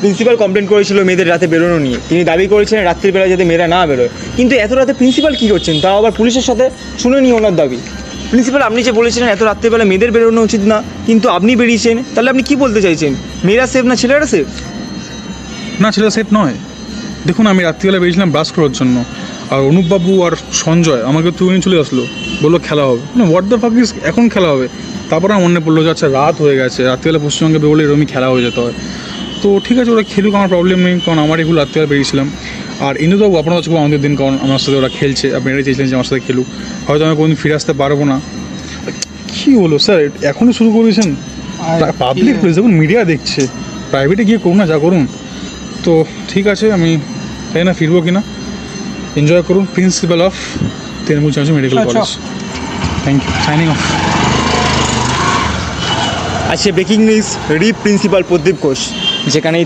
Principal complain করেছিল মেয়েদের রাতে বেরোনো নিয়ে, তিনি দাবি করেছিলেন রাত্রিবেলা যাতে মেয়েরা না বেরোয়, কিন্তু এত রাতে প্রিন্সিপাল কী করছেন, তাও আবার পুলিশের সাথে শুনে নিয়ে ওনার দাবি। প্রিন্সিপাল আপনি যে বলেছিলেন এত রাত্রিবেলা মেয়েদের বেরোনো উচিত না, কিন্তু আপনি বেরিয়েছেন, তাহলে আপনি কী বলতে চাইছেন, মেয়েরা সেফ না ছেলেরা সেফ? না, ছেলে সেফ নয়। দেখুন, আমি রাত্রিবেলা বেরিয়েছিলাম ব্রাশ করার জন্য, আর অনুপবাবু আর সঞ্জয় আমাকে তুলে চলে আসলো, বললো খেলা হবে। মানে হোয়াট দ্য ফাক ইজ, এখন খেলা হবে? তারপর আমার মনে পড়লো যে আচ্ছা রাত হয়ে গেছে, রাত্রিবেলা পশ্চিমবঙ্গে বেরোলে এরকমই খেলা হয়ে যেতে হয়। তো ঠিক আছে, ওরা খেলুক, আমার প্রবলেম নেই, কারণ আমার এগুলো রাত্রিবেলা বেরিয়েছিলাম। আর ইন্দুবাবু আপনার কাছে খুব আমাদের দিন, কারণ আমার সাথে ওরা খেলছে, আপনি এটাই চেয়েছিলেন যে আমার সাথে খেলুক। হয়তো আমি কোনোদিন ফিরে আসতে পারবো না। কী হলো স্যার, এখনই শুরু করেছেন? পাবলিক প্লেস, দেখুন মিডিয়া দেখছে, প্রাইভেটে গিয়ে করুন না, যা করুন। তো ঠিক আছে, আমি তাই না ফিরবো কিনা, এনজয় করুন। প্রিন্সিপাল অফ তৃণমূল চাঁচু medical college, thank you, signing off. আজকে breaking news, RIP principal Pradip Ghosh যেখানেই